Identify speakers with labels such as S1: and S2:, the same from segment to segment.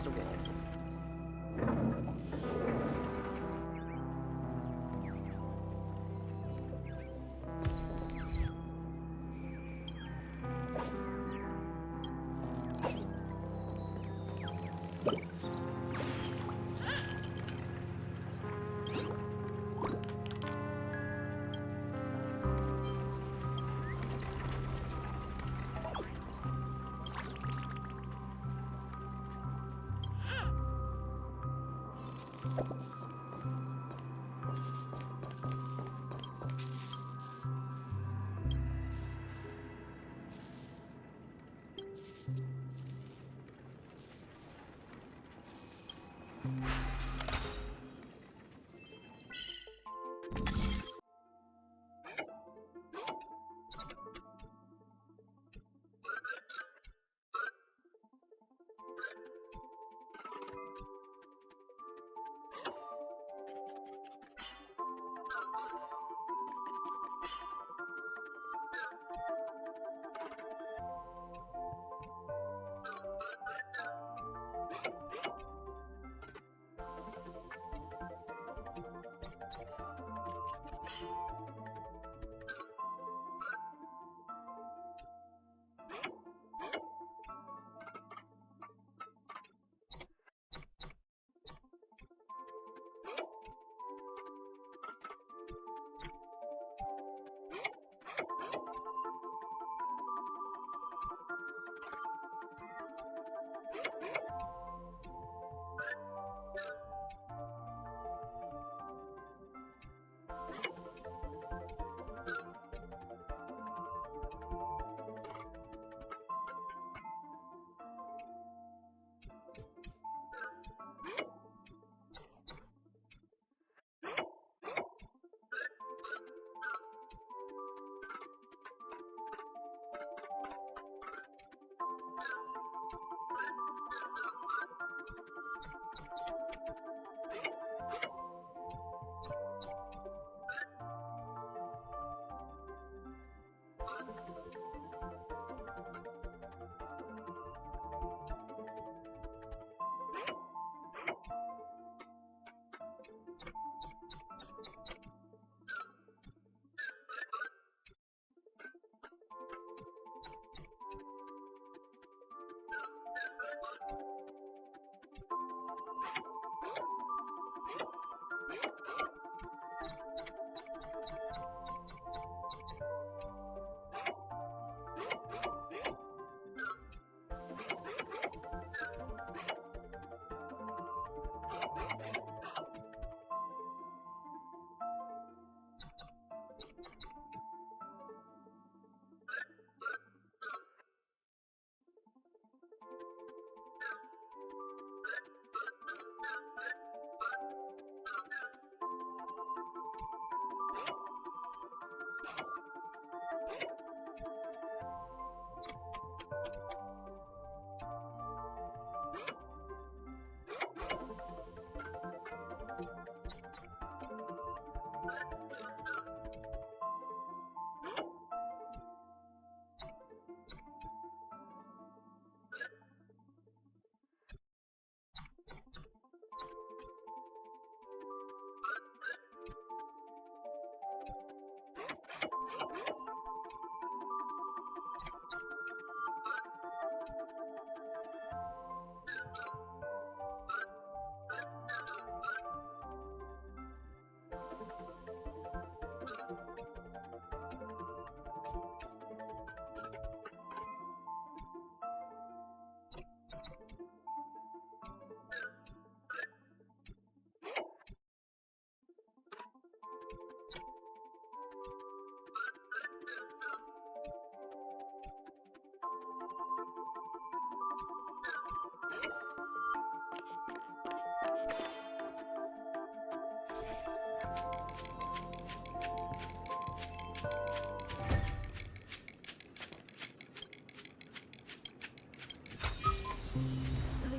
S1: stod jag ifrån.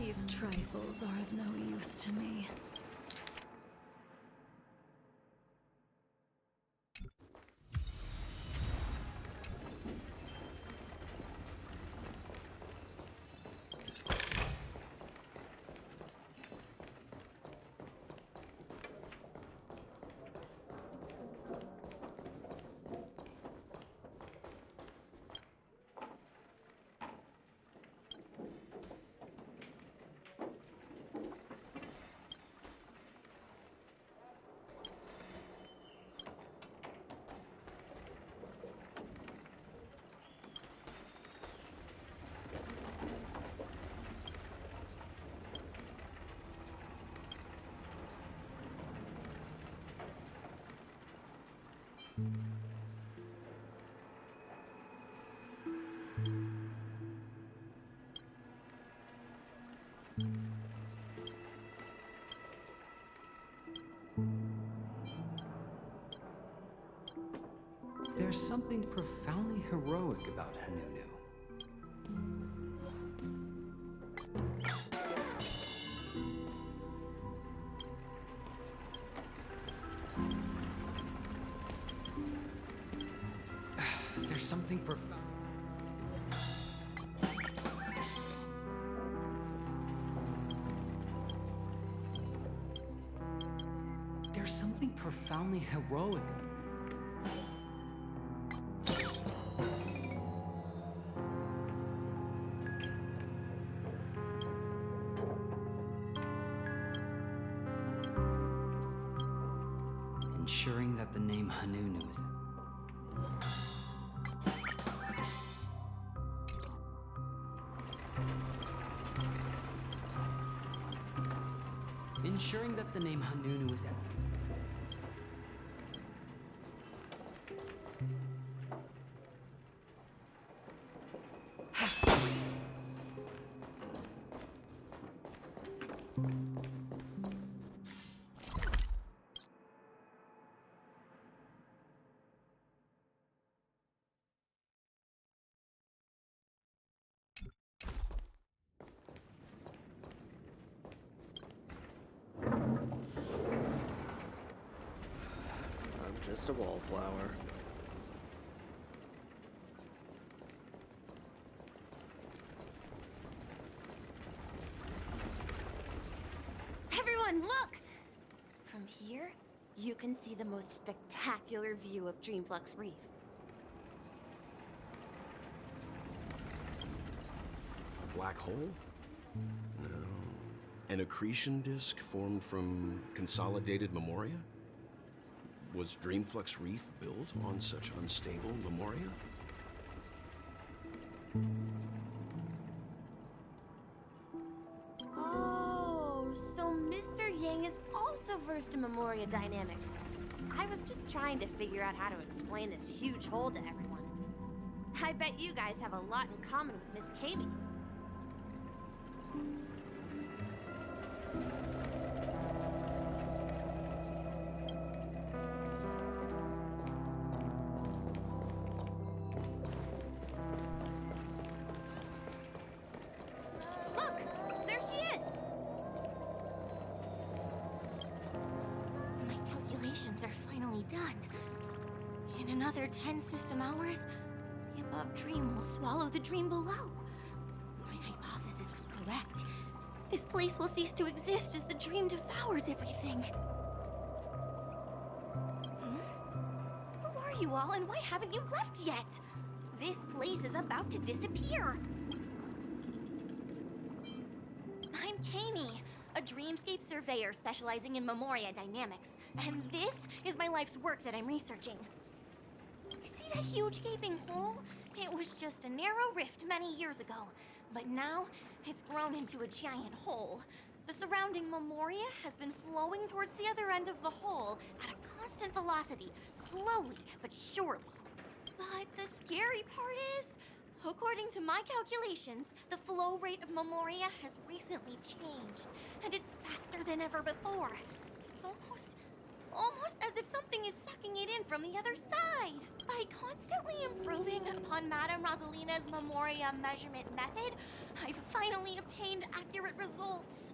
S2: These trifles are of no use to me.
S1: There's something profoundly heroic about Hanunu. There's something profound. There's something profoundly heroic. Ensuring that the name Hanunu is ensuring that the name Hanunu is
S3: just a wallflower.
S4: Everyone, look! From here, you can see the most spectacular view of Dreamflux Reef.
S3: A black hole? No. An accretion disk formed from consolidated memoria? Was Dreamflux Reef built on such unstable memoria?
S4: Oh, so Mr. Yang is also versed in memoria dynamics. I was just trying to figure out how to explain this huge hole to everyone. I bet you guys have a lot in common with Miss Kami.
S5: Are finally done. In another 10 system hours, the above dream will swallow the dream below. My hypothesis was correct. This place will cease to exist as the dream devours everything. Who are you all, and why haven't you left yet? This place is about to disappear. I'm Kami, a dreamscape surveyor specializing in memoria dynamics. And this is my life's work that I'm researching. See that huge gaping hole? It was just a narrow rift many years ago, but now it's grown into a giant hole. The surrounding memoria has been flowing towards the other end of the hole at a constant velocity, slowly but surely. But the scary part is, according to my calculations, the flow rate of memoria has recently changed, and it's faster than ever before. It's almost as if something is sucking it in from the other side. By constantly improving upon Madame Rosalina's memoria measurement method, I've finally obtained accurate results.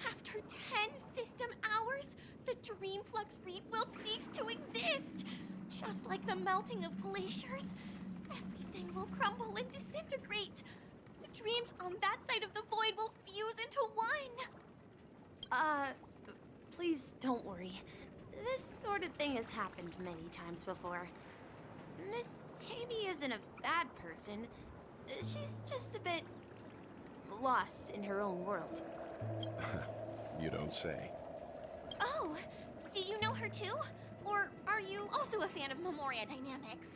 S5: After 10 system hours, the Dreamflux Reef will cease to exist. Just like the melting of glaciers, everything will crumble and disintegrate. The dreams on that side of the void will fuse into one.
S4: Please don't worry. This sort of thing has happened many times before. Miss Kami isn't a bad person. She's just a bit lost in her own world.
S3: You don't say.
S5: Oh, do you know her too? Or are you also a fan of memoria dynamics?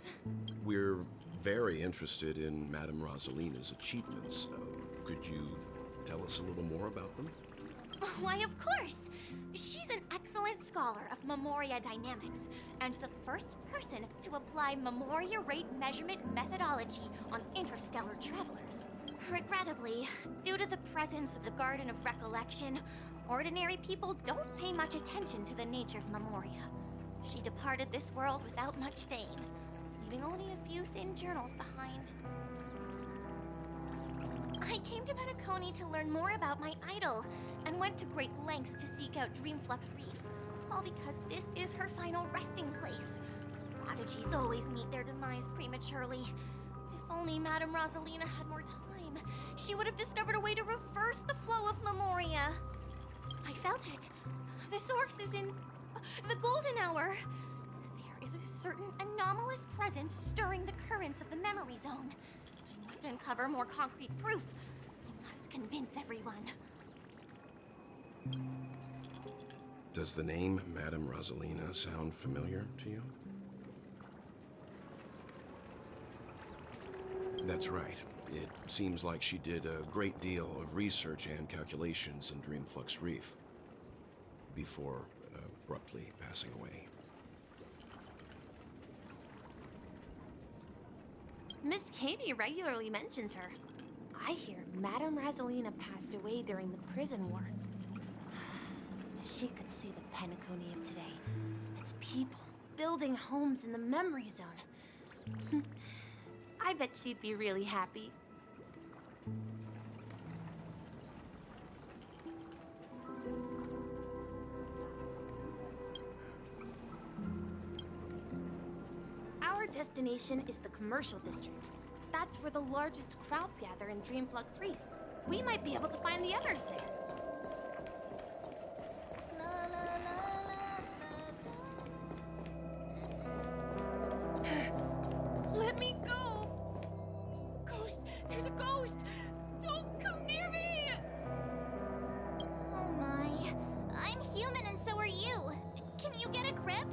S3: We're very interested in Madame Rosalina's achievements. Could you tell us a little more about them?
S5: Why, of course! She's an excellent scholar of Memoria dynamics, and the first person to apply Memoria rate measurement methodology on interstellar travelers. Regrettably, due to the presence of the Garden of Recollection, ordinary people don't pay much attention to the nature of Memoria. She departed this world without much fame, leaving only a few thin journals behind. I came to Metaconi to learn more about my idol, and went to great lengths to seek out Dreamflux Reef, all because this is her final resting place. Prodigies always meet their demise prematurely. If only Madame Rosalina had more time, she would have discovered a way to reverse the flow of Memoria. I felt it. The source is in the golden hour. There is a certain anomalous presence stirring the currents of the memory zone. I must uncover more concrete proof. I must convince everyone.
S3: Does the name Madame Rosalina sound familiar to you? That's right. It seems like she did a great deal of research and calculations in Dreamflux Reef before abruptly passing away.
S4: Miss Katie regularly mentions her. I hear Madame Rosalina passed away during the prison war. She could see the Penacony of today. It's people building homes in the memory zone. I bet she'd be really happy. Our destination is the commercial district. That's where the largest crowds gather in Dreamflux Reef. We might be able to find the others there. Let me go! Ghost! There's a ghost! Don't come near me!
S5: Oh my. I'm human and so are you. Can you get a grip?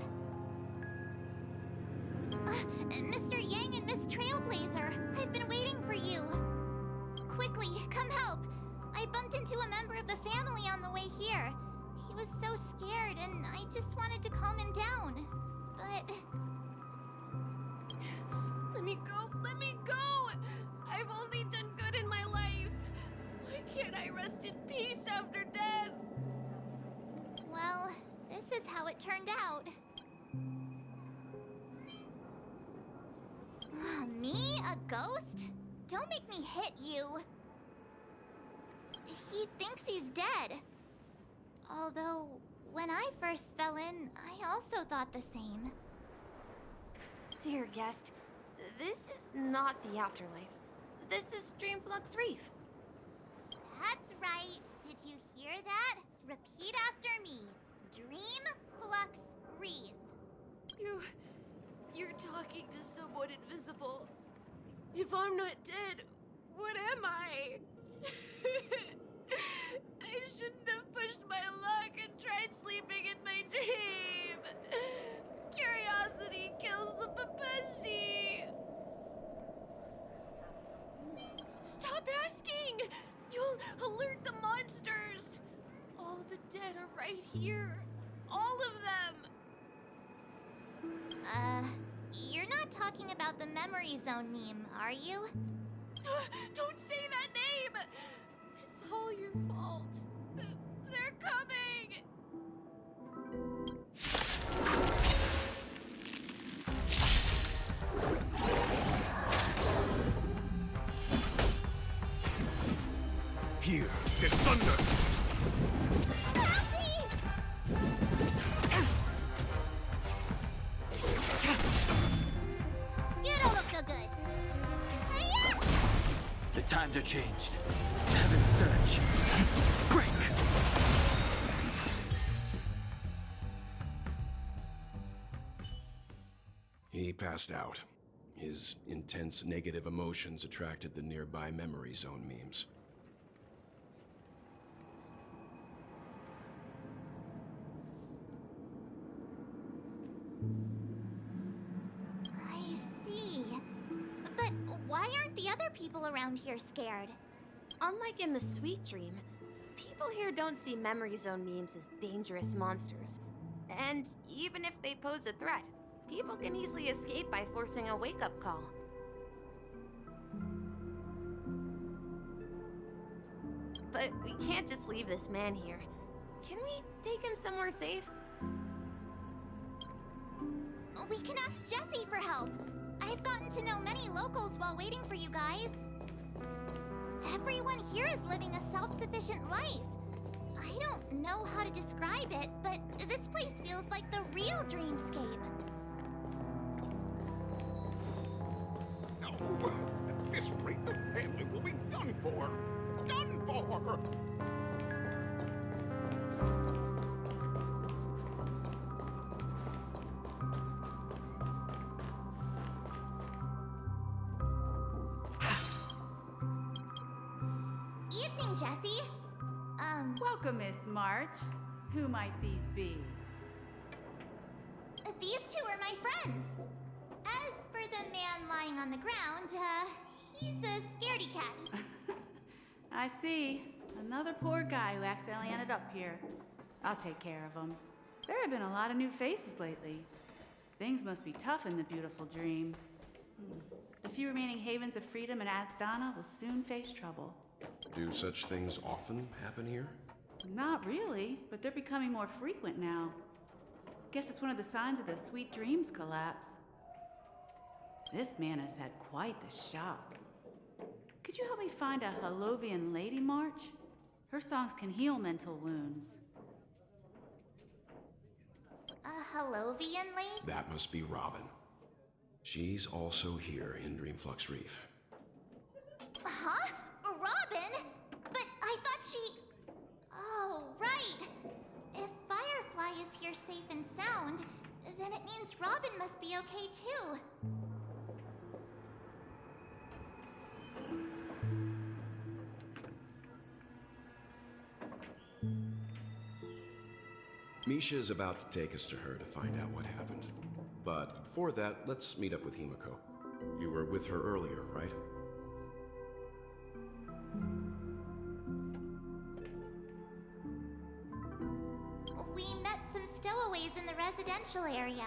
S5: Mr. Yang and Miss Trailblazer, I've been waiting for you. Quickly, come help. I bumped into a member of the family on the way here. He was so scared and I just wanted to calm him down. But...
S4: Let me go! Let me go! I've only done good in my life. Why can't I rest in peace after death?
S5: well, this is how it turned out. Me? A ghost? Don't make me hit you. He thinks he's dead. Although, when I first fell in, I also thought the same.
S4: Dear guest, this is not the afterlife. This is Dreamflux Reef.
S5: That's right. Did you hear that? Repeat after me. Dreamflux Reef.
S4: You're talking to someone invisible. If I'm not dead, what am I? I shouldn't have pushed my luck and tried sleeping in my dream. Curiosity kills the Papeshi. Stop asking! You'll alert the monsters. All the dead are right here. All of them.
S5: You're not talking about the memory zone meme, are you?
S4: Don't say that name! It's all your fault. They're coming!
S3: Here is thunder!
S5: Help me! You don't look so good. Hiya!
S6: The times are changed. Heaven's surge. Break!
S3: He passed out. His intense negative emotions attracted the nearby memory zone memes.
S5: I see. But why aren't the other people around here scared?
S4: Unlike in the sweet dream, People here don't see Memory Zone memes as dangerous monsters. And even if they pose a threat, people can easily escape by forcing a wake-up call. But we can't just leave this man here. Can we take him somewhere safe?
S5: We can ask Jessie for help. I've gotten to know many locals while waiting for you guys. Everyone here is living a self-sufficient life. I don't know how to describe it, but this place feels like the real dreamscape.
S3: No! At this rate, the family will be done for! Done for!
S5: Evening, Jessie.
S7: Welcome, Miss March. Who might these be?
S5: These two are my friends. As for the man lying on the ground, he's a scaredy cat.
S7: I see. Another poor guy who accidentally ended up here. I'll take care of him. There have been a lot of new faces lately. Things must be tough in the beautiful dream. The few remaining havens of freedom in Asdana will soon face trouble.
S3: Do such things often happen here?
S7: Not really, but they're becoming more frequent now. Guess it's one of the signs of the Sweet Dreams collapse. This man has had quite the shock. Could you help me find a Halovian lady, March? Her songs can heal mental wounds.
S5: A Halovian lady?
S3: That must be Robin. She's also here in Dreamflux Reef.
S5: Huh? Robin? But I thought she... Oh, right. If Firefly is here safe and sound, then it means Robin must be okay too.
S3: Misha is about to take us to her to find out what happened. But before that, let's meet up with Himiko. You were with her earlier, right?
S5: We met some stowaways in the residential area.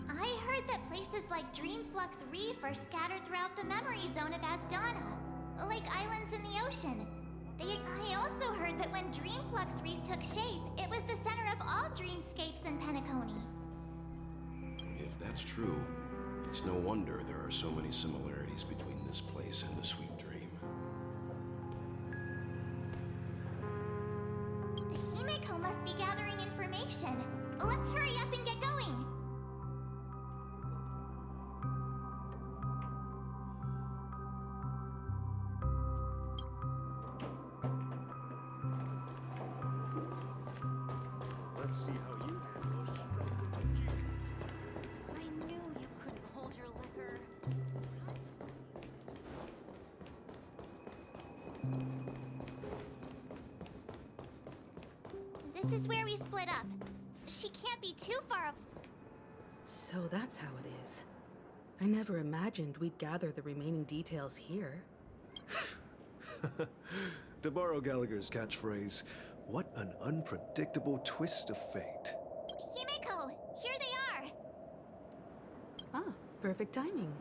S5: I heard that places like Dreamflux Reef are scattered throughout the memory zone of Asdana, like islands in the ocean. I also heard that when Dreamflux Reef took shape, it was the center of all dreamscapes in Penacony.
S3: If that's true, it's no wonder there are so many similarities between this place and the Sweet Dream.
S5: Himiko must be gathering information. Let's hurry up and get going.
S8: Let's see how you handle a stroke of the genius.
S5: I knew you couldn't hold your liquor. This is where we split up. She can't be too far up.
S9: So that's how it is. I never imagined we'd gather the remaining details here.
S8: To borrow Gallagher's catchphrase, what an unpredictable twist of fate.
S5: Himiko, here they are.
S9: Ah, perfect timing.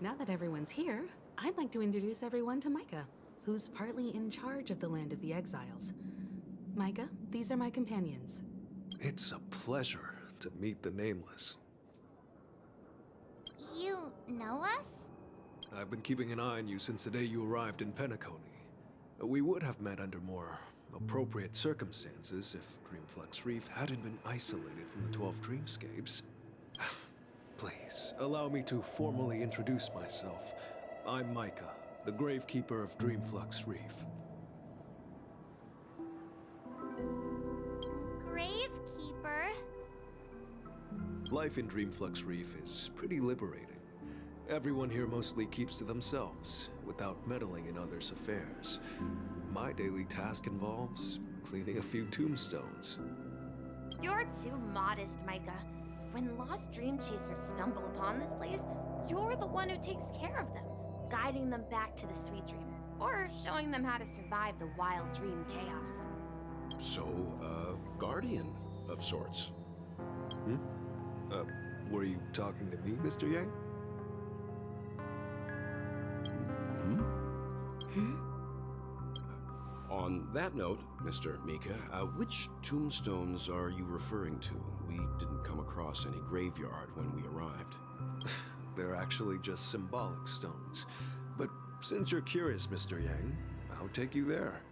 S9: Now that everyone's here, I'd like to introduce everyone to Micah, who's partly in charge of the Land of the Exiles. Micah, these are my companions.
S8: It's a pleasure to meet the Nameless.
S5: You know us?
S8: I've been keeping an eye on you since the day you arrived in Penacony. We would have met under more appropriate circumstances if Dreamflux Reef hadn't been isolated from the 12 dreamscapes. Please, allow me to formally introduce myself. I'm Micah, the Gravekeeper of Dreamflux Reef.
S5: Gravekeeper?
S8: Life in Dreamflux Reef is pretty liberating. Everyone here mostly keeps to themselves, without meddling in others' affairs. My daily task involves cleaning a few tombstones.
S4: You're too modest, Micah. When lost dream chasers stumble upon this place, you're the one who takes care of them, guiding them back to the Sweet Dream. or showing them how to survive the wild dream chaos.
S3: So, guardian of sorts.
S8: Were you talking to me, Mr. Yang?
S3: On that note, Mr. Micha, which tombstones are you referring to? We didn't come across any graveyard when we arrived.
S8: They're actually just symbolic stones. But since you're curious, Mr. Yang, I'll take you there.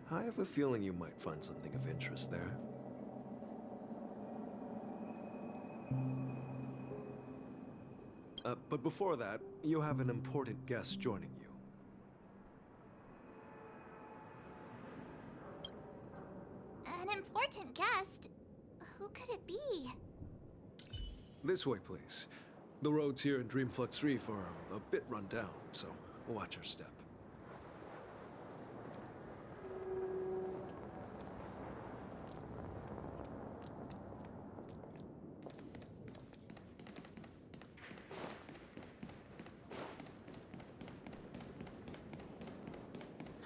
S8: I have a feeling you might find something of interest there. But before that, you have an important guest joining you.
S5: An important guest? Who could it be?
S8: This way, please. The roads here in Dreamflux Reef are a bit run down, so watch your step.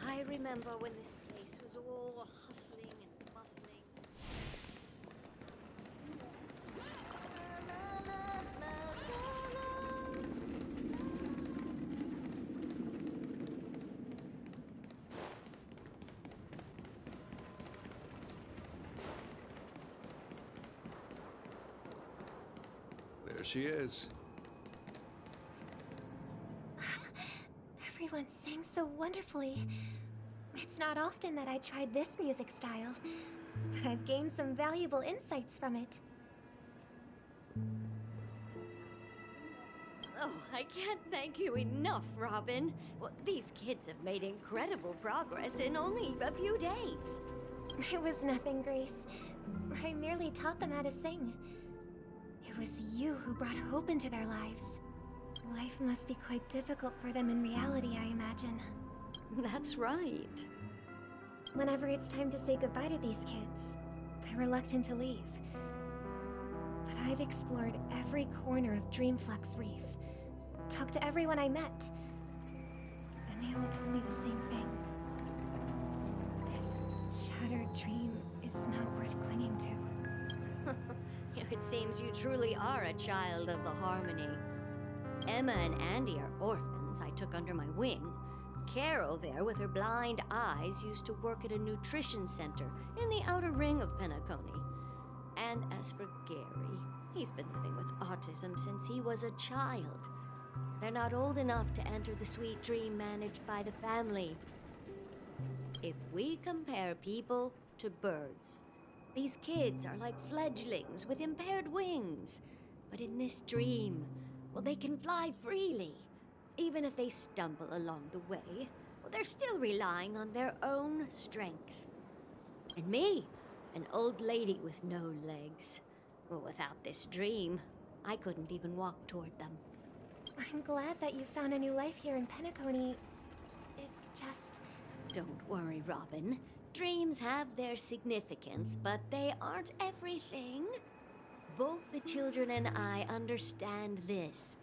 S10: I remember when this place was all hustling and bustling.
S8: There she is.
S5: Everyone sings so wonderfully. It's not often that I tried this music style, but I've gained some valuable insights from it.
S10: Oh, I can't thank you enough, Robin. Well, these kids have made incredible progress in only a few days.
S5: It was nothing, Grace. I merely taught them how to sing. It was you who brought hope into their lives. Life must be quite difficult for them in reality, I imagine.
S10: That's right.
S5: Whenever it's time to say goodbye to these kids, they're reluctant to leave. But I've explored every corner of Dreamflux Reef, talked to everyone I met, and they all told me the same thing. This shattered dream is not worth clinging to.
S10: It seems you truly are a child of the Harmony. Emma and Andy are orphans I took under my wing. Carol there, with her blind eyes, used to work at a nutrition center in the outer ring of Penacony. And as for Gary, he's been living with autism since he was a child. They're not old enough to enter the sweet dream managed by the family. If we compare people to birds, these kids are like fledglings with impaired wings. But in this dream, well, they can fly freely. Even if they stumble along the way, well, they're still relying on their own strength. And me, an old lady with no legs. Well, without this dream, I couldn't even walk toward them.
S5: I'm glad that you found a new life here in Penacony. It's just...
S10: Don't worry, Robin. Dreams have their significance, but they aren't everything. Both the children and I understand this.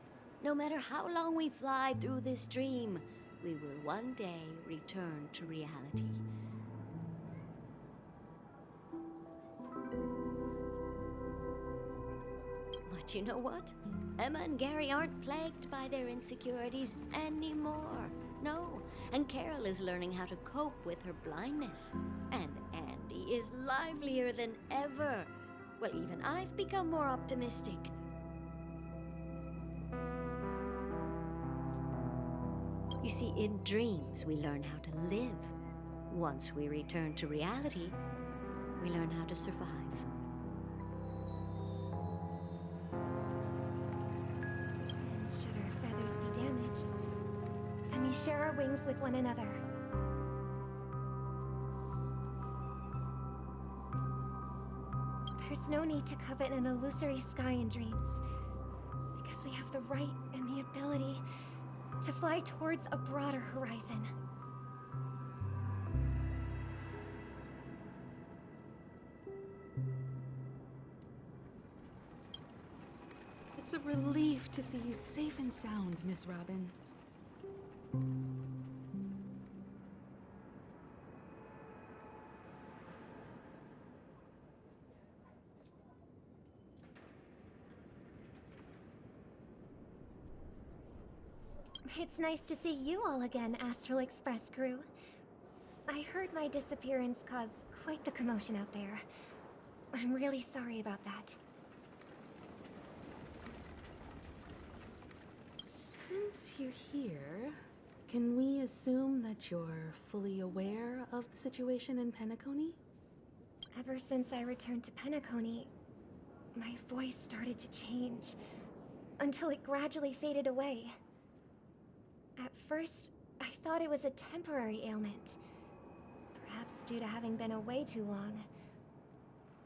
S10: No matter how long we fly through this dream, we will one day return to reality. But you know what? Emma and Gary aren't plagued by their insecurities anymore. No, and Carol is learning how to cope with her blindness. And Andy is livelier than ever. Well, even I've become more optimistic. You see, in dreams, we learn how to live. Once we return to reality, we learn how to survive.
S5: And should our feathers be damaged, then we share our wings with one another. There's no need to covet an illusory sky in dreams, because we have the right and the ability to fly towards a broader horizon.
S9: It's a relief to see you safe and sound, Miss Robin.
S11: It's nice to see you all again, Astral Express crew. I heard my disappearance caused quite the commotion out there. I'm really sorry about that.
S9: Since you're here, can we assume that you're fully aware of the situation in Penacony?
S11: Ever since I returned to Penacony, my voice started to change, until it gradually faded away. At first, I thought it was a temporary ailment, perhaps due to having been away too long.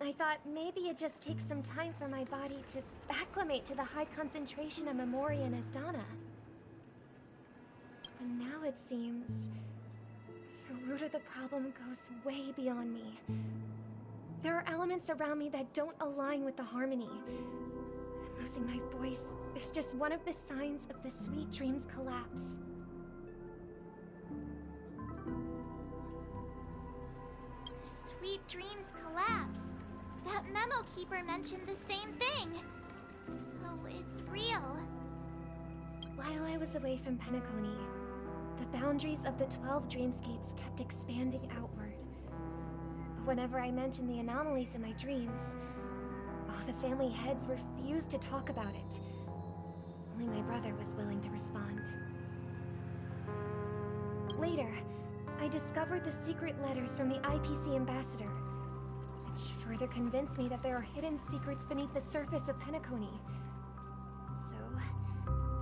S11: I thought maybe it just takes some time for my body to acclimate to the high concentration of Memoria and Asdana. But now it seems the root of the problem goes way beyond me. There are elements around me that don't align with the harmony. Losing my voice is just one of the signs of the Sweet Dreams collapse.
S12: The Sweet Dreams collapse. That memo keeper mentioned the same thing. So it's real.
S11: While I was away from Penacony, the boundaries of the 12 dreamscapes kept expanding outward. But whenever I mentioned the anomalies in my dreams, the family heads refused to talk about it. Only my brother was willing to respond. Later, I discovered the secret letters from the IPC ambassador, which further convinced me that there are hidden secrets beneath the surface of Penacony. So,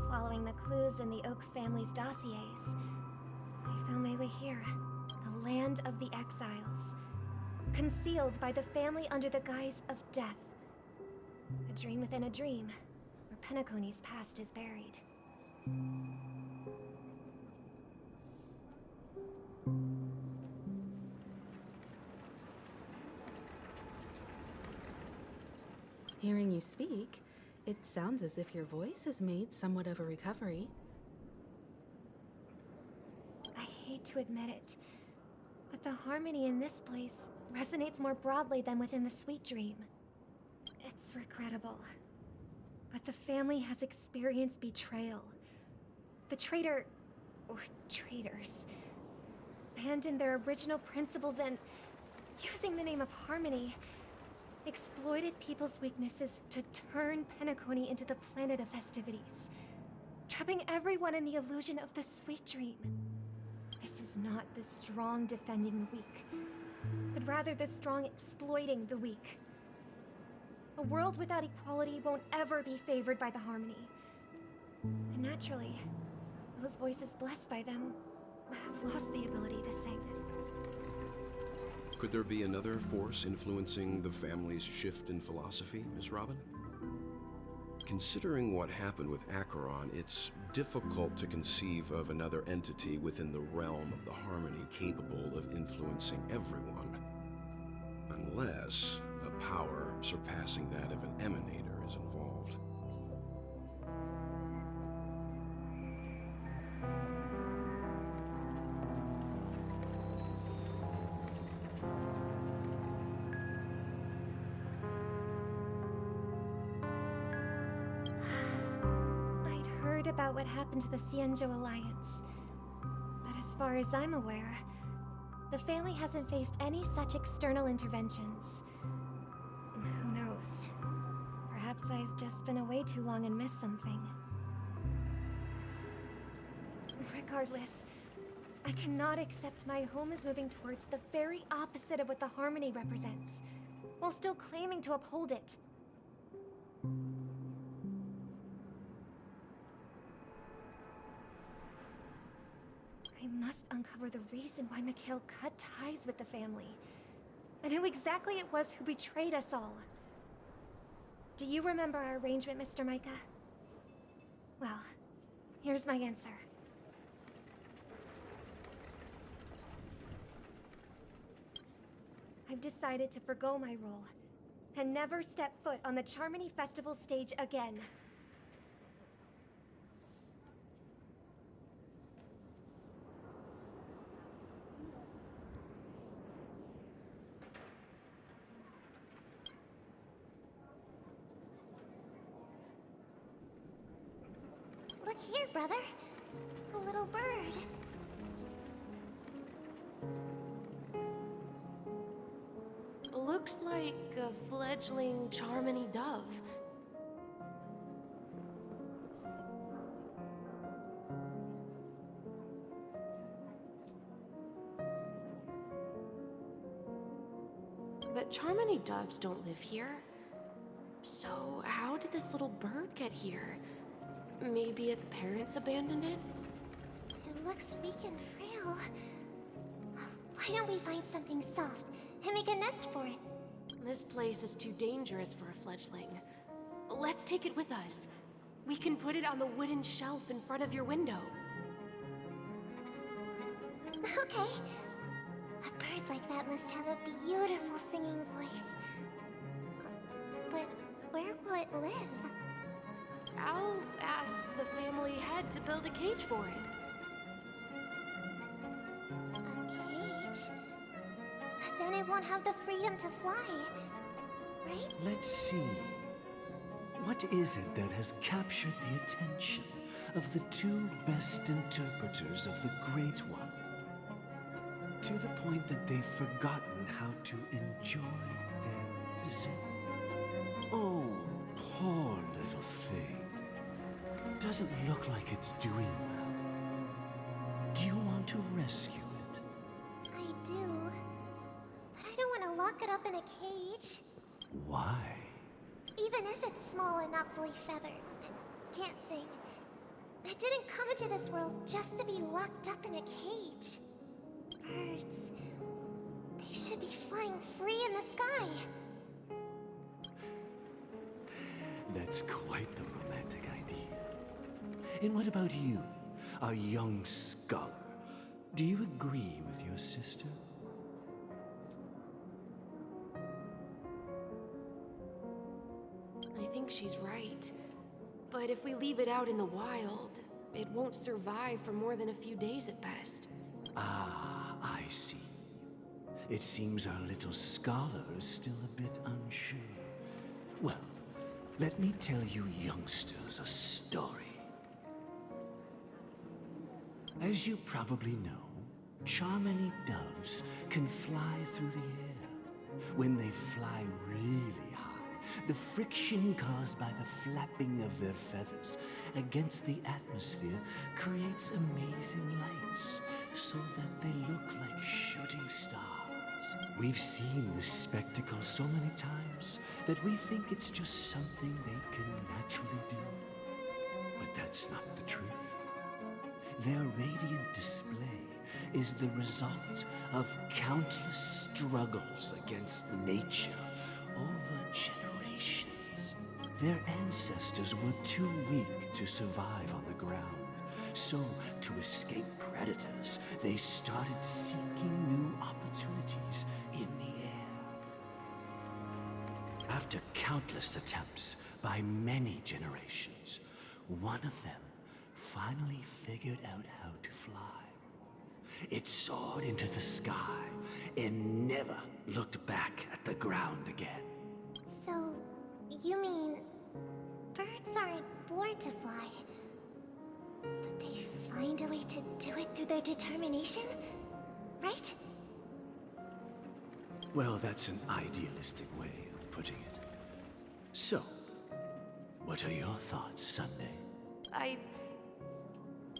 S11: following the clues in the Oak family's dossiers, I found my way here, the land of the exiles, concealed by the family under the guise of death. A dream within a dream, where Penacony's past is buried.
S9: Hearing you speak, it sounds as if your voice has made somewhat of a recovery.
S11: I hate to admit it, but the harmony in this place resonates more broadly than within the Sweet Dream. It's regrettable, but the family has experienced betrayal. The traitor, or traitors, abandoned their original principles and, using the name of harmony, exploited people's weaknesses to turn Penacony into the planet of festivities, trapping everyone in the illusion of the Sweet Dream. This is not the strong defending the weak, but rather the strong exploiting the weak. A world without equality won't ever be favored by the harmony. And naturally, those voices blessed by them have lost the ability to sing.
S3: Could there be another force influencing the family's shift in philosophy, Miss Robin? Considering what happened with Acheron, it's difficult to conceive of another entity within the realm of the harmony capable of influencing everyone. Unless a power surpassing that of an emanator is involved.
S11: I'd heard about what happened to the Cienjo Alliance, but as far as I'm aware, the family hasn't faced any such external interventions. Who knows? Perhaps I've just been away too long and missed something. Regardless, I cannot accept my home is moving towards the very opposite of what the harmony represents, while still claiming to uphold it. I must uncover the reason why Mikhail cut ties with the family, and who exactly it was who betrayed us all. Do you remember our arrangement, Mr. Micah? Well, here's my answer. I've decided to forgo my role, and never step foot on the Charmony Festival stage again.
S12: Look here, brother. little bird.
S13: Looks like a fledgling Charmony dove. But Charmony doves don't live here. So how did this little bird get here? Maybe its parents abandoned it?
S12: It looks weak and frail. Why don't we find something soft and make a nest for it?
S13: This place is too dangerous for a fledgling. Let's take it with us. We can put it on the wooden shelf in front of your window.
S12: Okay. A bird like that must have a beautiful singing voice. But where will it live?
S13: I'll ask the family head to build a cage for it.
S12: A cage? But then it won't have the freedom to fly, right?
S14: Let's see. What is it that has captured the attention of the two best interpreters of the Great One? To the point that they've forgotten how to enjoy their dessert. Oh, poor little thing. Doesn't look like it's doing well. Do you want to rescue it?
S12: I do. But I don't want to lock it up in a cage.
S14: Why?
S12: Even if it's small and not fully feathered, and can't sing. It didn't come into this world just to be locked up in a cage. Birds. They should be flying free in the sky.
S14: That's quite the romantic idea. And what about you, a young scholar? Do you agree with your sister?
S13: I think she's right. But if we leave it out in the wild, it won't survive for more than a few days at best.
S14: Ah, I see. It seems our little scholar is still a bit unsure. Well, let me tell you youngsters a story. As you probably know, Charmony doves can fly through the air. When they fly really high, the friction caused by the flapping of their feathers against the atmosphere creates amazing lights, so that they look like shooting stars. We've seen this spectacle so many times that we think it's just something they can naturally do. But that's not the truth. Their radiant display is the result of countless struggles against nature over generations. Their ancestors were too weak to survive on the ground. So, to escape predators, they started seeking new opportunities in the air. After countless attempts by many generations, one of them finally figured out how to fly. It soared into the sky and never looked back at the ground again.
S12: So, you mean birds aren't born to fly, but they find a way to do it through their determination, right?
S14: Well, that's an idealistic way of putting it. So, what are your thoughts, Sunday?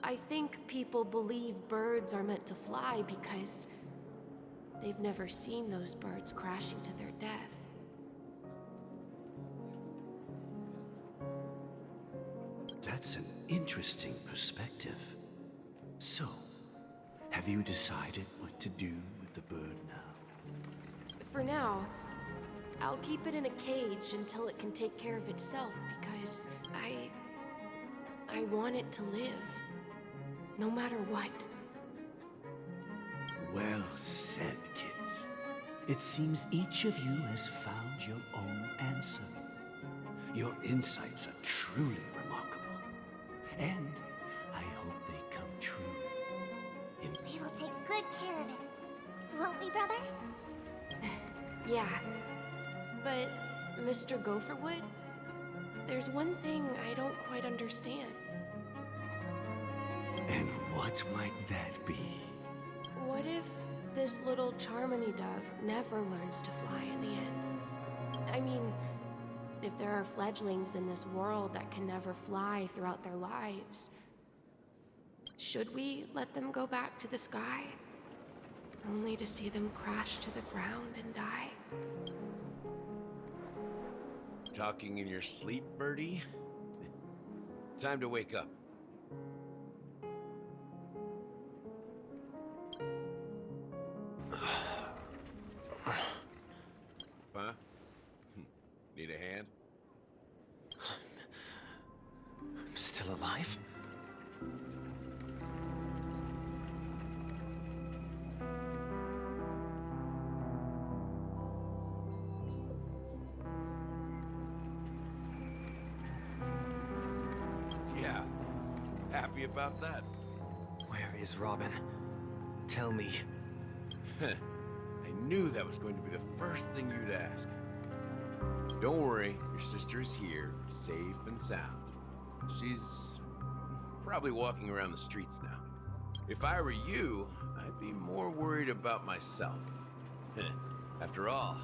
S13: I think people believe birds are meant to fly because they've never seen those birds crashing to their death.
S14: That's an interesting perspective. So, have you decided what to do with the bird now?
S13: For now, I'll keep it in a cage until it can take care of itself because I want it to live. No matter what.
S14: Well said, kids. It seems each of you has found your own answer. Your insights are truly remarkable. And I hope they come true.
S12: We will take good care of it. Won't we, brother?
S13: Yeah. But, Mr. Gopherwood, there's one thing I don't quite understand.
S14: And What might that be?
S13: What if this little Charmony dove never learns to fly in the end? I mean, if there are fledglings in this world that can never fly throughout their lives, should we let them go back to the sky, only to see them crash to the ground and die?
S3: Talking in your sleep, birdie? Time to wake up. Huh? Need a hand?
S6: I'm still alive?
S3: Yeah. Happy about that?
S6: Where is Robin? Tell me.
S3: I knew that was going to be the first thing you'd ask. Don't worry, your sister is here, safe and sound. She's probably walking around the streets now. If I were you, I'd be more worried about myself. After all,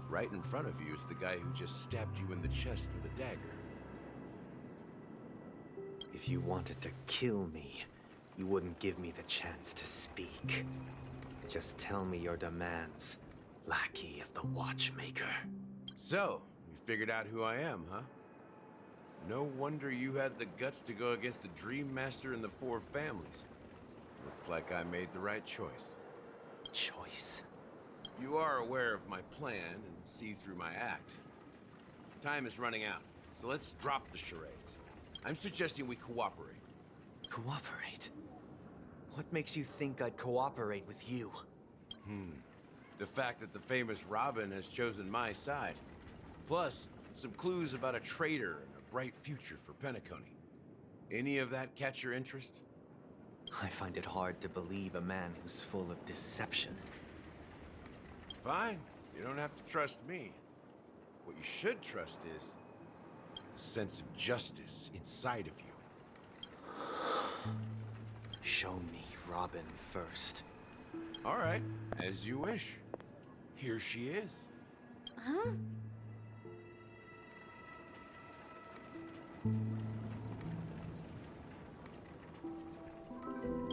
S3: right in front of you is the guy who just stabbed you in the chest with a dagger.
S6: If you wanted to kill me, you wouldn't give me the chance to speak. Just tell me your demands, lackey of the watchmaker.
S3: So, you figured out who I am, huh? No wonder you had the guts to go against the Dream Master and the Four Families. Looks like I made the right choice.
S6: Choice?
S3: You are aware of my plan and see through my act. Time is running out, so let's drop the charades. I'm suggesting we cooperate.
S6: Cooperate? What makes you think I'd cooperate with you?
S3: The fact that the famous Robin has chosen my side. Plus, some clues about a traitor and a bright future for Penacony. Any of that catch your interest?
S6: I find it hard to believe a man who's full of deception.
S3: Fine. You don't have to trust me. What you should trust is the sense of justice inside of you.
S6: Show me Robin first.
S3: All right, as you wish. Here she is.
S5: Huh?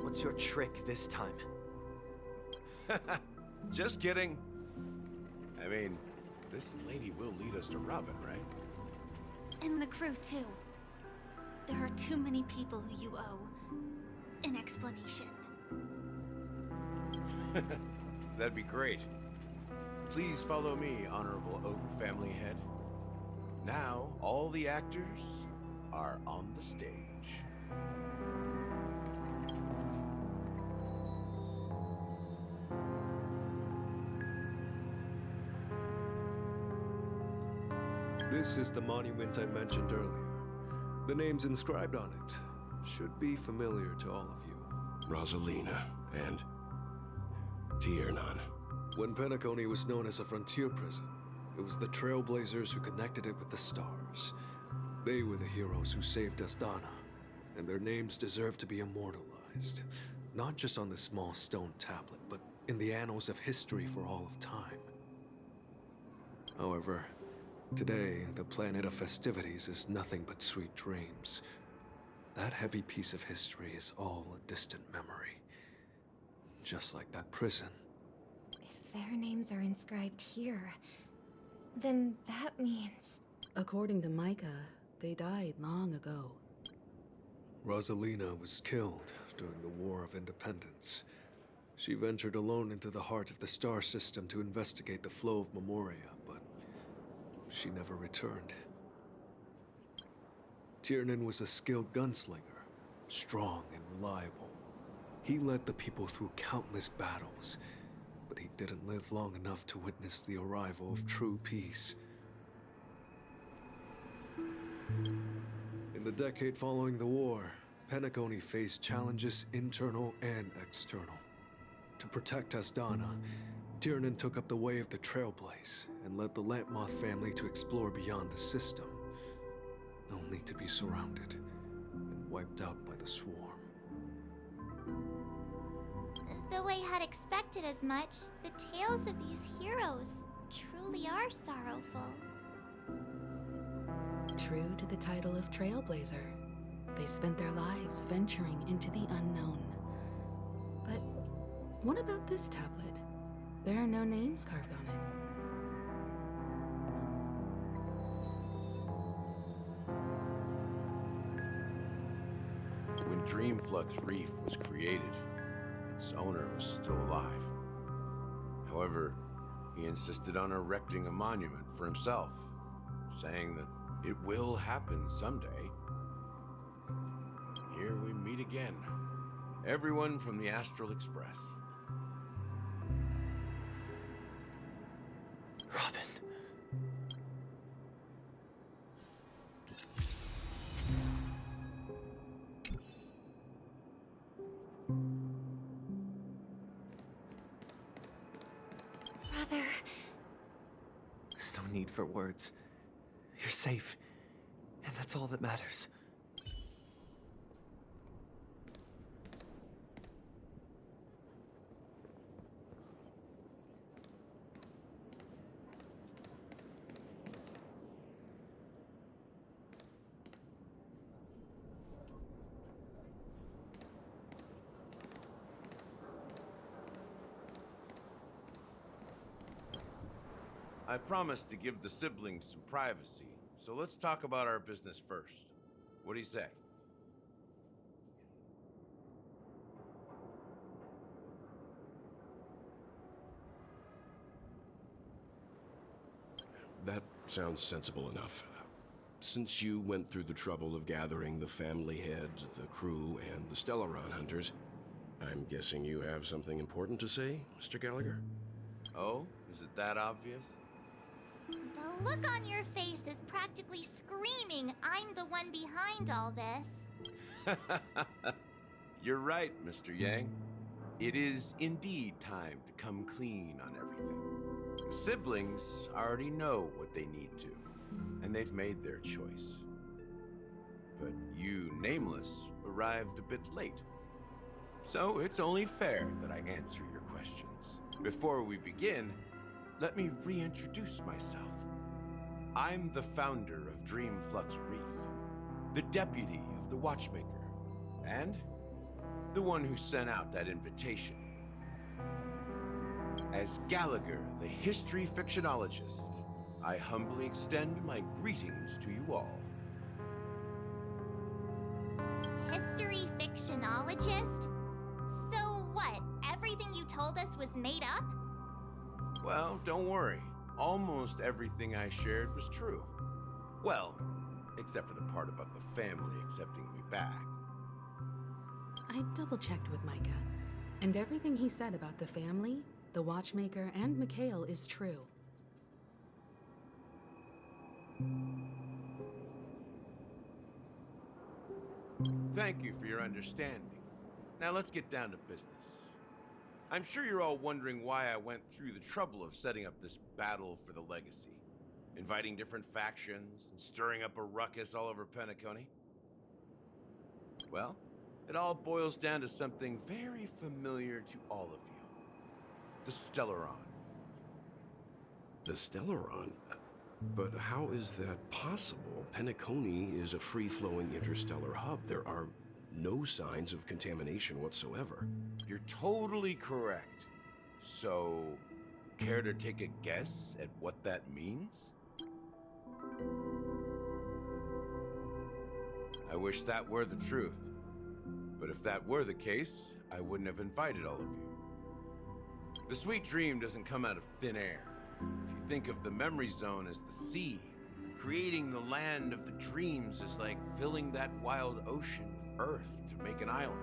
S6: What's your trick this time?
S3: Just kidding. I mean, this lady will lead us to Robin, right?
S5: And the crew, too. There are too many people who you owe an explanation.
S3: That'd be great. Please follow me, Honorable Oak Family Head. Now, all the actors are on the stage.
S8: This is the monument I mentioned earlier. The names inscribed on it should be familiar to all of you.
S3: Rosalina and Tiernan.
S8: When Penacony was known as a frontier prison, it was the Trailblazers who connected it with the stars. They were the heroes who saved Asdana, and their names deserve to be immortalized. Not just on this small stone tablet, but in the annals of history for all of time. However, today, the planet of festivities is nothing but sweet dreams. That heavy piece of history is all a distant memory. Just like that prison.
S11: If their names are inscribed here, then that means...
S9: According to Micha, they died long ago.
S8: Rosalina was killed during the War of Independence. She ventured alone into the heart of the star system to investigate the flow of Memoria, but she never returned. Tiernan was a skilled gunslinger, strong and reliable. He led the people through countless battles, but he didn't live long enough to witness the arrival of true peace. In the decade following the war, Penacony faced challenges internal and external. To protect Asdana, Tiernan took up the way of the Trailblaze and led the Lampmoth family to explore beyond the system, only to be surrounded and wiped out by the Swarm.
S12: Though I had expected as much, the tales of these heroes truly are sorrowful.
S9: True to the title of Trailblazer, they spent their lives venturing into the unknown. But what about this tablet? There are no names carved on it.
S3: When Dreamflux Reef was created, its owner was still alive. However, he insisted on erecting a monument for himself, saying that it will happen someday. Here we meet again. Everyone from the Astral Express.
S6: Robin.
S11: Brother.
S6: There's no need for words. You're safe, and that's all that matters.
S3: I promised to give the siblings some privacy, so let's talk about our business first. What do you say? That sounds sensible enough. Since you went through the trouble of gathering the family head, the crew, and the Stellaron hunters, I'm guessing you have something important to say, Mr. Gallagher? Oh? Is it that obvious?
S12: The look on your face is practically screaming, I'm the one behind all this.
S3: You're right, Mr. Yang. It is indeed time to come clean on everything. The siblings already know what they need to, and they've made their choice. But you, Nameless, arrived a bit late. So it's only fair that I answer your questions. Before we begin, let me reintroduce myself. I'm the founder of Dreamflux Reef, the deputy of the Watchmaker, and the one who sent out that invitation. As Gallagher, the history fictionologist, I humbly extend my greetings to you all.
S12: History fictionologist? So what, everything you told us was made up?
S3: Well, don't worry. Almost everything I shared was true. Well, except for the part about the family accepting me back.
S9: I double-checked with Micah, and everything he said about the family, the Watchmaker, and Mikhail is true.
S3: Thank you for your understanding. Now let's get down to business. I'm sure you're all wondering why I went through the trouble of setting up this battle for the legacy, inviting different factions and stirring up a ruckus all over Penacony. Well, it all boils down to something very familiar to all of you. The Stellaron. The Stellaron? But how is that possible? Penacony is a free-flowing interstellar hub. There are no signs of contamination whatsoever. You're totally correct. So, care to take a guess at what that means? I wish that were the truth. But if that were the case, I wouldn't have invited all of you. The sweet dream doesn't come out of thin air. If you think of the memory zone as the sea, creating the land of the dreams is like filling that wild ocean with earth to make an island.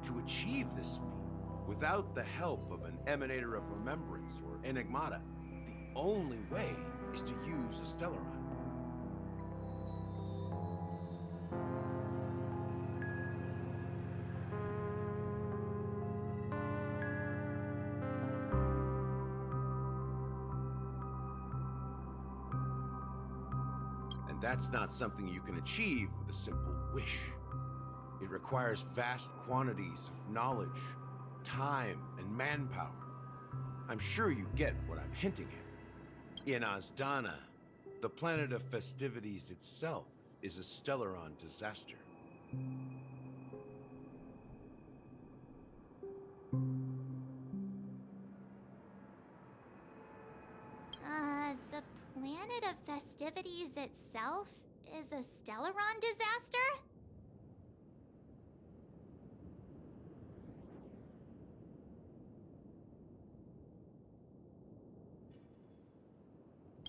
S3: To achieve this feat, without the help of an emanator of remembrance or enigmata, the only way is to use a Stellaron. And that's not something you can achieve with a simple wish. It requires vast quantities of knowledge,
S15: time and manpower. I'm sure you get what I'm hinting at. In Azdana, the planet of festivities itself is a Stellaron disaster.
S12: The planet of festivities itself is a Stellaron disaster?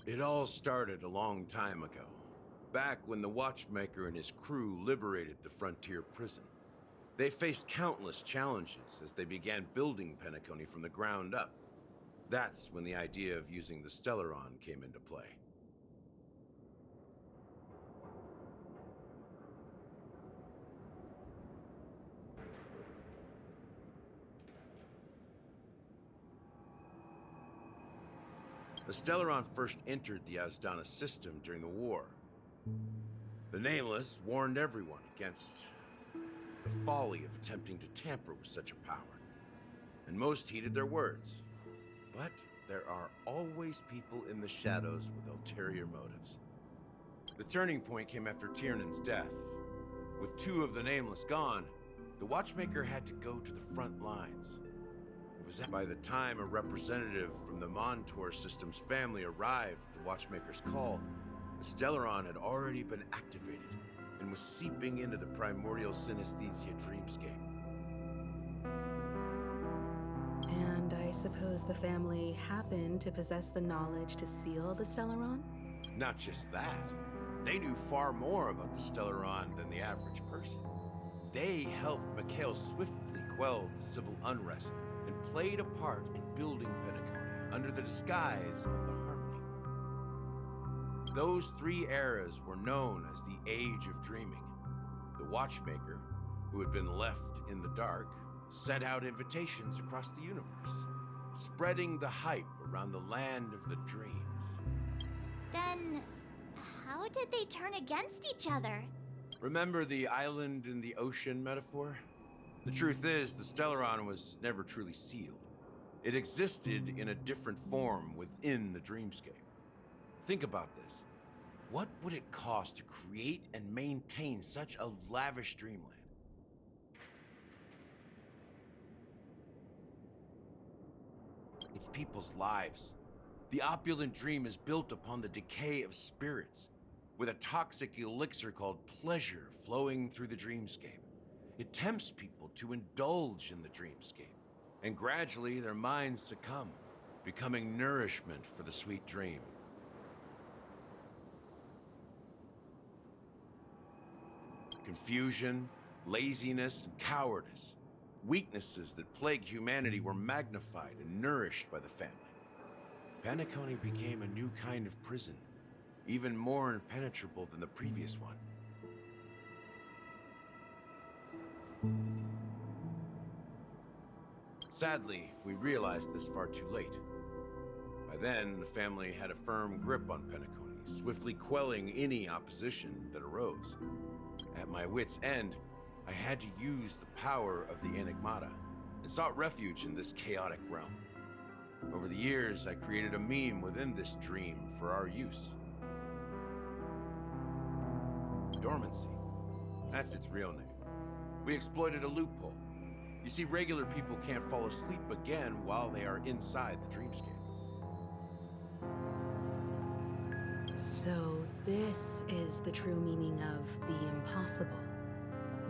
S15: It all started a long time ago, back when the Watchmaker and his crew liberated the frontier prison. They faced countless challenges as they began building Penacony from the ground up. That's when the idea of using the Stellaron came into play. The Stellaron first entered the Azdana system during the war. The Nameless warned everyone against the folly of attempting to tamper with such a power, and most heeded their words. But there are always people in the shadows with ulterior motives. The turning point came after Tiernan's death. With two of the Nameless gone, the Watchmaker had to go to the front lines. It was by the time a representative from the Montour System's family arrived at the Watchmaker's call, the Stellaron had already been activated and was seeping into the primordial synesthesia dreamscape.
S9: And I suppose the family happened to possess the knowledge to seal the Stellaron?
S15: Not just that. They knew far more about the Stellaron than the average person. They helped Mikhail swiftly quell the civil unrest and played a part in building Penacony under the disguise of the Harmony. Those three eras were known as the Age of Dreaming. The Watchmaker, who had been left in the dark, sent out invitations across the universe, spreading the hype around the land of the dreams.
S12: Then, how did they turn against each other?
S15: Remember the island in the ocean metaphor? The truth is, the Stellaron was never truly sealed. It existed in a different form within the dreamscape. Think about this. What would it cost to create and maintain such a lavish dreamland? It's people's lives. The opulent dream is built upon the decay of spirits, with a toxic elixir called pleasure flowing through the dreamscape. It tempts people to indulge in the dreamscape, and gradually their minds succumb, becoming nourishment for the sweet dream. Confusion, laziness, and cowardice, weaknesses that plague humanity, were magnified and nourished by the family. Penacony became a new kind of prison, even more impenetrable than the previous one. Sadly, we realized this far too late. By then, the family had a firm grip on Penacony, swiftly quelling any opposition that arose. At my wit's end, I had to use the power of the Enigmata, and sought refuge in this chaotic realm. Over the years, I created a meme within this dream for our use. Dormancy. That's its real name. We exploited a loophole. You see, regular people can't fall asleep again while they are inside the dreamscape.
S9: So this is the true meaning of the impossible.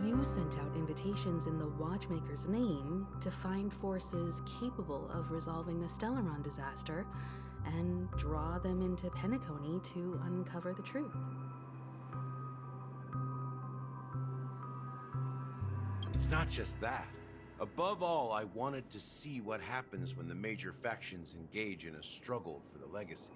S9: You sent out invitations in the Watchmaker's name to find forces capable of resolving the Stellaron disaster and draw them into Penacony to uncover the truth.
S15: It's not just that. Above all, I wanted to see what happens when the major factions engage in a struggle for the legacy.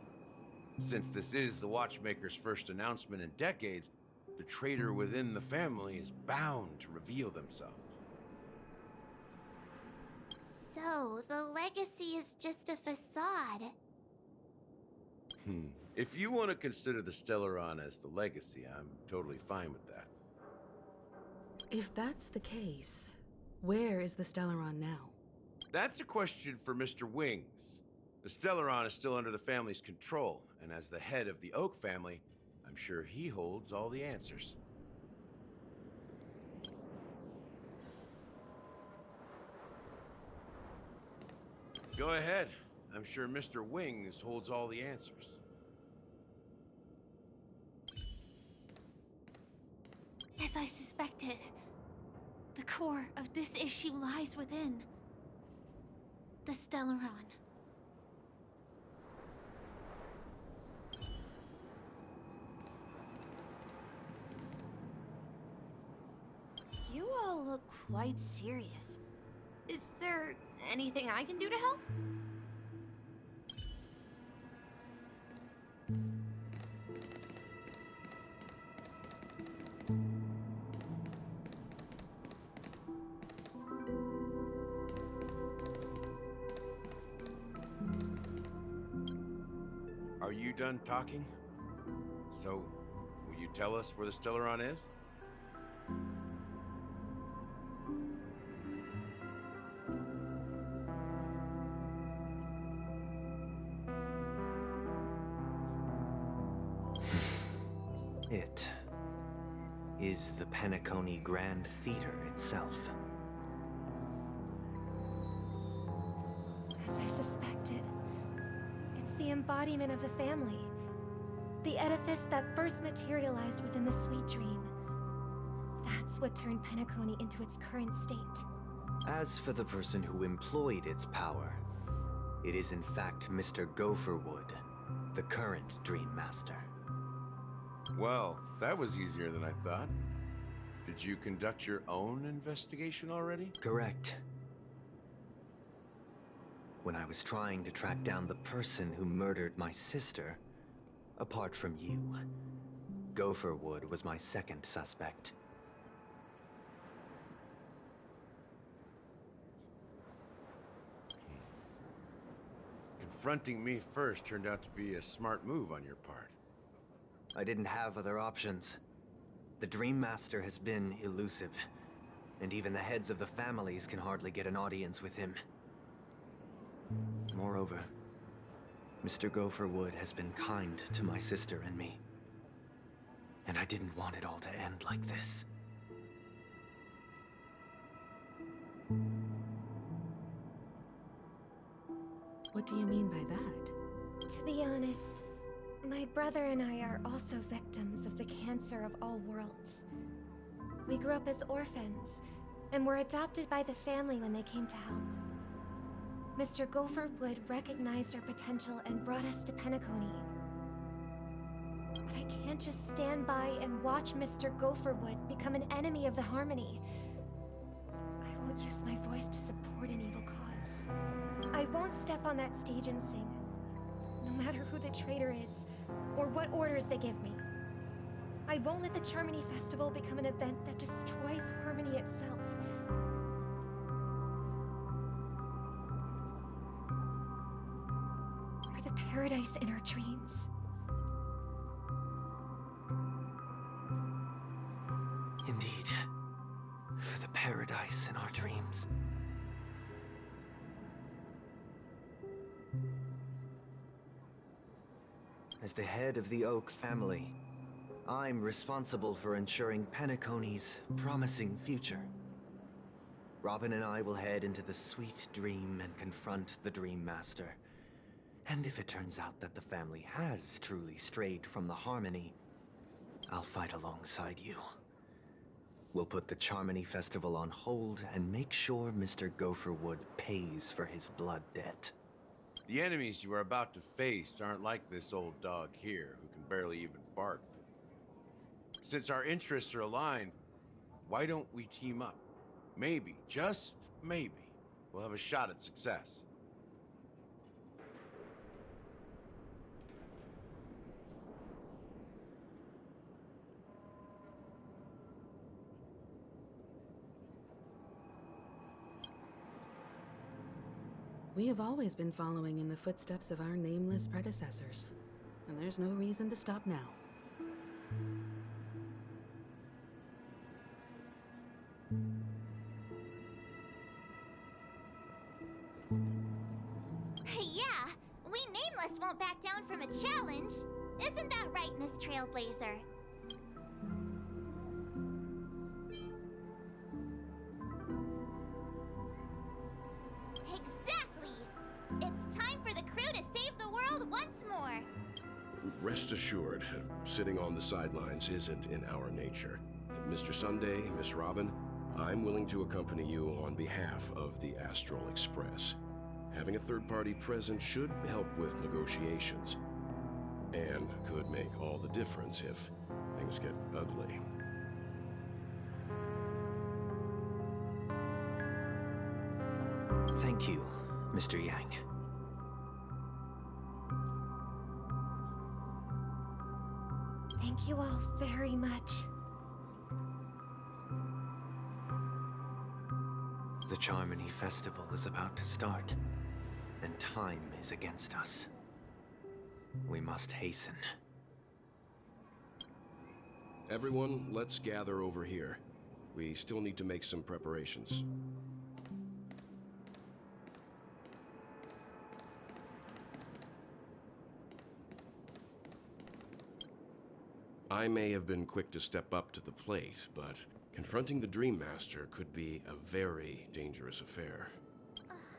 S15: Since this is the Watchmaker's first announcement in decades, the traitor within the family is bound to reveal themselves.
S12: So, the legacy is just a facade.
S15: If you want to consider the Stellaron as the legacy, I'm totally fine with that.
S9: If that's the case, where is the Stellaron now?
S15: That's a question for Mr. Wings. The Stellaron is still under the family's control, and as the head of the Oak family, I'm sure he holds all the answers. Go ahead. I'm sure Mr. Wings holds all the answers.
S5: As I suspected, the core of this issue lies within the Stellaron.
S4: You all look quite serious. Is there anything I can do to help?
S15: Are you done talking? So, will you tell us where the Stellaron is?
S6: It is the Penacony Grand Theater itself.
S11: As I suspected, it's the embodiment of the family. The edifice that first materialized within the Sweet Dream. That's what turned Penacony into its current state.
S6: As for the person who employed its power, it is in fact Mr. Gopherwood, the current Dream Master.
S15: Well, that was easier than I thought. Did you conduct your own investigation already?
S6: Correct. When I was trying to track down the person who murdered my sister, apart from you, Gopherwood was my second suspect.
S15: Confronting me first turned out to be a smart move on your part.
S6: I didn't have other options. The Dream Master has been elusive, and even the heads of the families can hardly get an audience with him. Moreover, Mr. Gopherwood has been kind to my sister and me, and I didn't want it all to end like this.
S9: What do you mean by that?
S11: To be honest, my brother and I are also victims of the cancer of all worlds. We grew up as orphans, and were adopted by the family when they came to help. Mr. Gopherwood recognized our potential and brought us to Penacony. But I can't just stand by and watch Mr. Gopherwood become an enemy of the Harmony. I won't use my voice to support an evil cause. I won't step on that stage and sing, no matter who the traitor is, or what orders they give me. I won't let the Charmony Festival become an event that destroys Harmony itself. Or the paradise in our dreams.
S6: Indeed, for the paradise in our dreams. As the head of the Oak family, I'm responsible for ensuring Penacony's promising future. Robin and I will head into the Sweet Dream and confront the Dream Master. And if it turns out that the family has truly strayed from the Harmony, I'll fight alongside you. We'll put the Charmony Festival on hold and make sure Mr. Gopherwood pays for his blood debt.
S15: The enemies you are about to face aren't like this old dog here, who can barely even bark. Since our interests are aligned, why don't we team up? Maybe, just maybe, we'll have a shot at success.
S9: We have always been following in the footsteps of our nameless predecessors, and there's no reason to stop now.
S12: won't back down from a challenge. Isn't that right, Miss Trailblazer? Exactly! It's time for the crew to save the world once more!
S3: Rest assured, sitting on the sidelines isn't in our nature. Mr. Sunday, Miss Robin, I'm willing to accompany you on behalf of the Astral Express. Having a third party present should help with negotiations, and could make all the difference if things get ugly.
S6: Thank you, Mr. Yang.
S11: Thank you all very much.
S6: The Charmony Festival is about to start, and time is against us. We must hasten.
S3: Everyone, let's gather over here. We still need to make some preparations. I may have been quick to step up to the plate, but confronting the Dream Master could be a very dangerous affair.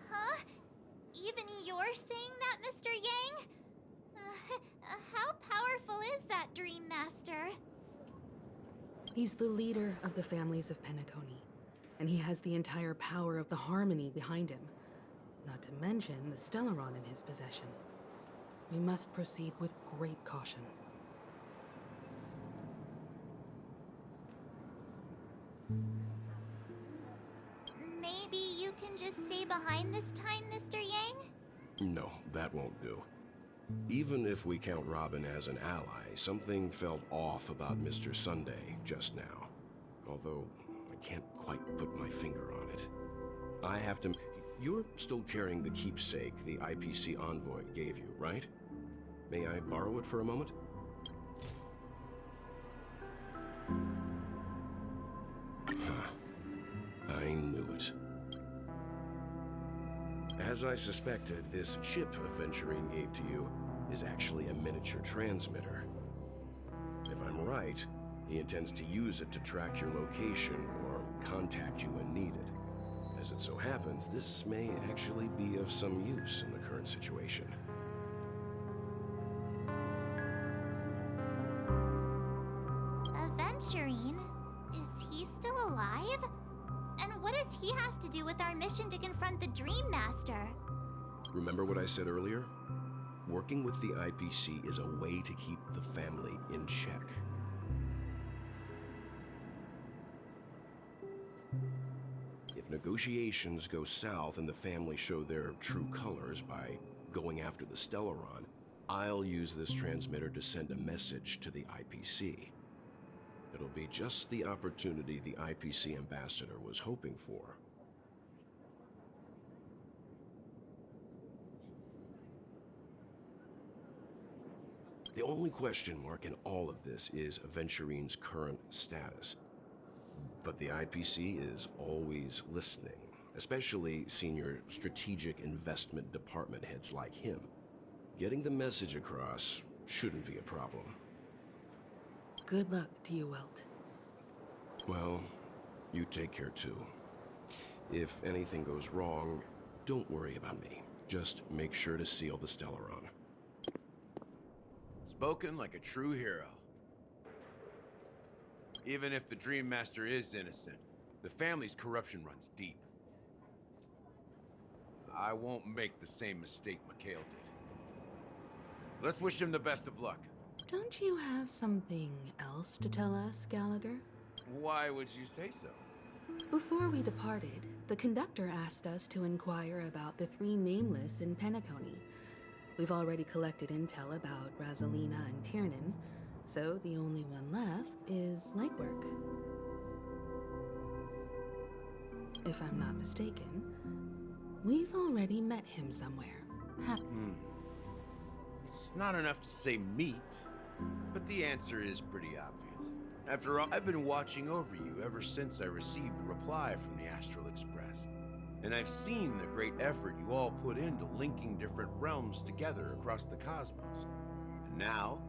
S12: Huh? Even you're saying that, Mr. Yang? How powerful is that Dream Master?
S9: He's the leader of the families of Penacony, and he has the entire power of the Harmony behind him. Not to mention the Stellaron in his possession. We must proceed with great caution.
S12: Maybe you can just stay behind this time, Mr. Yang?
S3: No, that won't do. Even if we count Robin as an ally, something felt off about Mr. Sunday just now. Although, I can't quite put my finger on it. I have to... You're still carrying the keepsake the IPC envoy gave you, right? May I borrow it for a moment? I knew it. As I suspected, this chip Aventurine gave to you is actually a miniature transmitter. If I'm right, he intends to use it to track your location or contact you when needed. As it so happens, this may actually be of some use in the current situation.
S12: Aventurine? Is he still alive? And what does he have to do with our mission to confront the Dream Master?
S3: Remember what I said earlier? Working with the IPC is a way to keep the family in check. If negotiations go south and the family show their true colors by going after the Stellaron, I'll use this transmitter to send a message to the IPC. It'll be just the opportunity the IPC ambassador was hoping for. The only question mark in all of this is Aventurine's current status. But the IPC is always listening, especially senior strategic investment department heads like him. Getting the message across shouldn't be a problem.
S9: Good luck to you, Welt.
S3: Well, you take care too. If anything goes wrong, don't worry about me. Just make sure to seal the Stellaron.
S15: Spoken like a true hero. Even if the Dream Master is innocent, the family's corruption runs deep. I won't make the same mistake Mikhail did. Let's wish him the best of luck.
S9: Don't you have something else to tell us, Gallagher?
S15: Why would you say so?
S9: Before we departed, the conductor asked us to inquire about the 3 nameless in Penacony. We've already collected intel about Rosalina and Tiernan, so the only one left is Legwork. If I'm not mistaken, we've already met him somewhere.
S15: It's not enough to say meet, but the answer is pretty obvious. After all, I've been watching over you ever since I received the reply from the Astral Express. And I've seen the great effort you all put into linking different realms together across the cosmos. And now,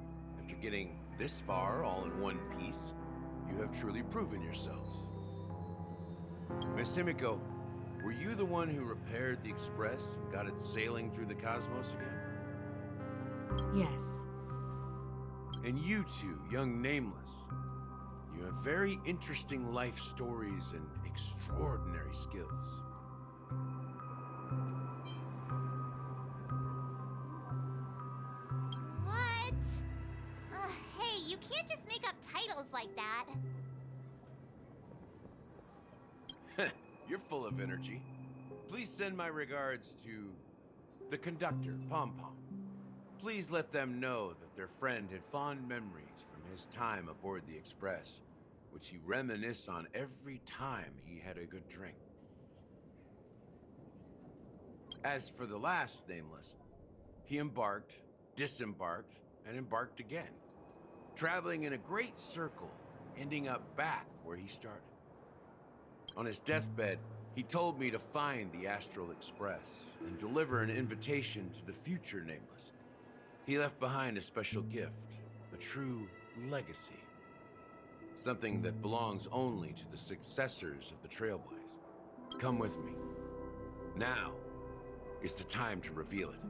S15: after getting this far all in one piece, you have truly proven yourselves. Miss Himiko, were you the one who repaired the Express and got it sailing through the cosmos again?
S9: Yes.
S15: And you two, young Nameless, you have very interesting life stories and extraordinary skills.
S12: What? Hey, you can't just make up titles like that.
S15: You're full of energy. Please send my regards to the conductor, Pom Pom. Please let them know that their friend had fond memories from his time aboard the Express, which he reminisced on every time he had a good drink. As for the last Nameless, he embarked, disembarked, and embarked again, traveling in a great circle, ending up back where he started. On his deathbed, he told me to find the Astral Express and deliver an invitation to the future Nameless. He left behind a special gift, a true legacy. Something that belongs only to the successors of the Trailblaze. Come with me. Now is the time to reveal it.